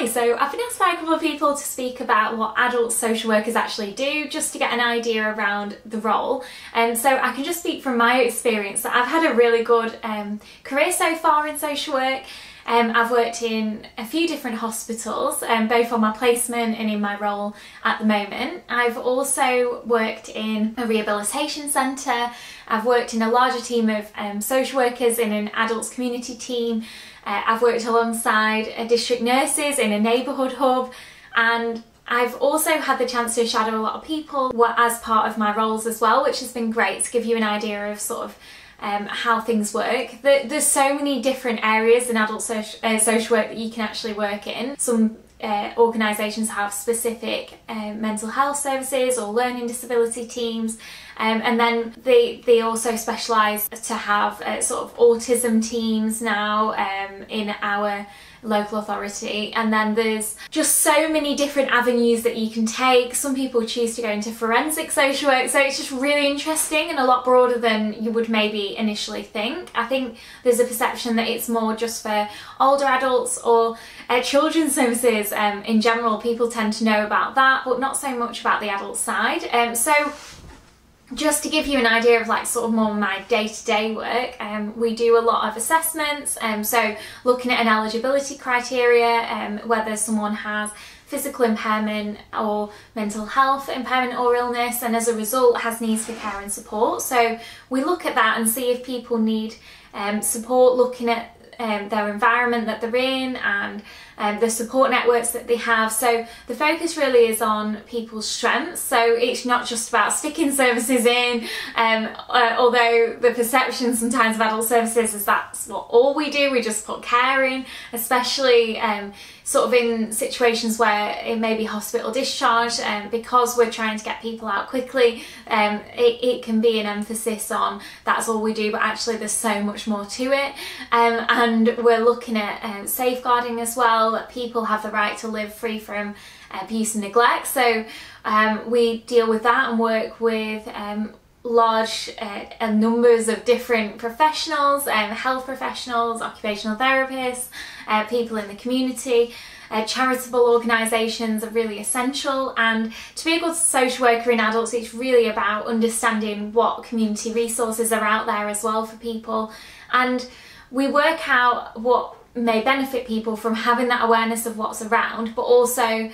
Hi, so I've been asked by a couple of people to speak about what adult social workers actually do, just to get an idea around the role. So I can just speak from my experience that I've had a really good career so far in social work. I've worked in a few different hospitals, both on my placement and in my role at the moment. I've also worked in a rehabilitation centre. I've worked in a larger team of social workers in an adults community team. I've worked alongside district nurses in a neighbourhood hub, and I've also had the chance to shadow a lot of people as part of my roles as well, which has been great to give you an idea of sort of how things work. There's so many different areas in adult social work that you can actually work in. Some organisations have specific mental health services or learning disability teams, and then they also specialise to have sort of autism teams now in our local authority. And then there's just so many different avenues that you can take. Some people choose to go into forensic social work, so it's just really interesting and a lot broader than you would maybe initially think. I think there's a perception that it's more just for older adults or children's services in general. People tend to know about that, but not so much about the adult side. So just to give you an idea of like sort of more my day-to-day work, we do a lot of assessments, so looking at an eligibility criteria, whether someone has physical impairment or mental health impairment or illness, and as a result has needs for care and support. So we look at that and see if people need support, looking at their environment that they're in and the support networks that they have. So the focus really is on people's strengths, so it's not just about sticking services in, although the perception sometimes of adult services is that's what all we do, we just put care in, especially sort of in situations where it may be hospital discharge, because we're trying to get people out quickly. It can be an emphasis on that's all we do, but actually there's so much more to it, and we're looking at safeguarding as well, that people have the right to live free from abuse and neglect. So we deal with that and work with large numbers of different professionals, health professionals, occupational therapists, people in the community. Charitable organisations are really essential, and to be a good social worker in adults, it's really about understanding what community resources are out there as well for people, and we work out what may benefit people from having that awareness of what's around, but also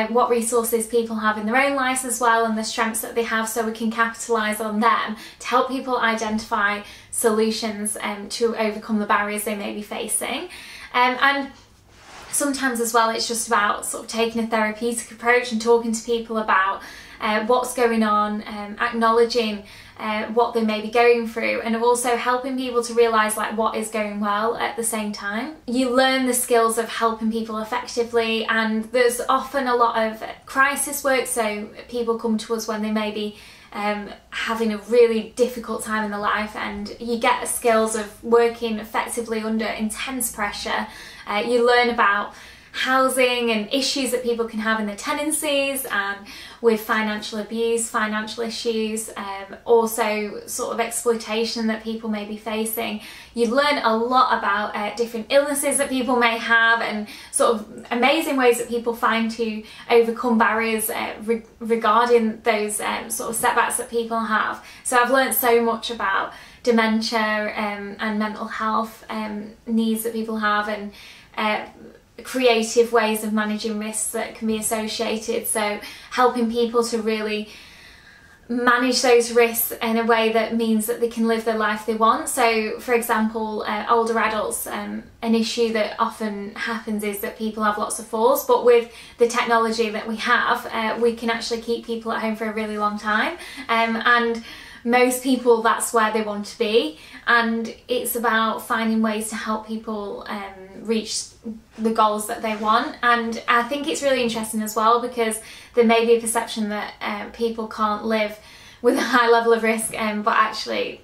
what resources people have in their own lives as well, and the strengths that they have, so we can capitalise on them to help people identify solutions to overcome the barriers they may be facing. And sometimes as well it's just about sort of taking a therapeutic approach and talking to people about what's going on, acknowledging what they may be going through, and also helping people to realise like what is going well at the same time. You learn the skills of helping people effectively, and there's often a lot of crisis work, so people come to us when they may be having a really difficult time in their life, and you get the skills of working effectively under intense pressure. You learn about housing and issues that people can have in their tenancies, and with financial abuse, financial issues, also sort of exploitation that people may be facing. You learn a lot about different illnesses that people may have, and sort of amazing ways that people find to overcome barriers regarding those sort of setbacks that people have. So I've learned so much about dementia and mental health needs that people have, and creative ways of managing risks that can be associated, so helping people to really manage those risks in a way that means that they can live the life they want. So for example, older adults, an issue that often happens is that people have lots of falls, but with the technology that we have, we can actually keep people at home for a really long time, and most people that's where they want to be, and it's about finding ways to help people reach the goals that they want. And I think it's really interesting as well, because there may be a perception that people can't live with a high level of risk, but actually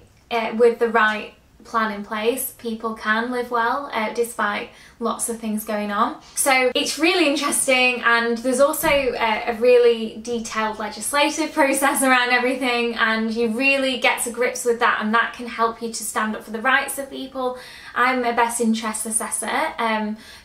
with the right plan in place, people can live well despite lots of things going on. So it's really interesting, and there's also a really detailed legislative process around everything, and you really get to grips with that, and that can help you to stand up for the rights of people. I'm a best interest assessor,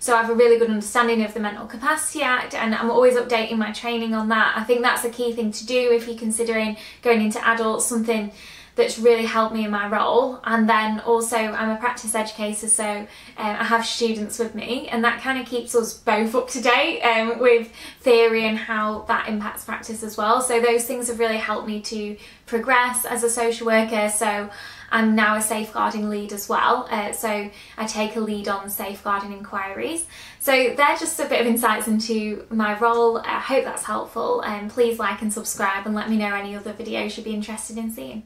so I have a really good understanding of the Mental Capacity Act, and I'm always updating my training on that. I think that's a key thing to do if you're considering going into adults, something that's really helped me in my role. And then also I'm a practice educator, so I have students with me, and that kind of keeps us both up to date with theory and how that impacts practice as well. So those things have really helped me to progress as a social worker. So I'm now a safeguarding lead as well, so I take a lead on safeguarding inquiries. So they're just a bit of insights into my role. I hope that's helpful, and please like and subscribe and let me know any other videos you'd be interested in seeing.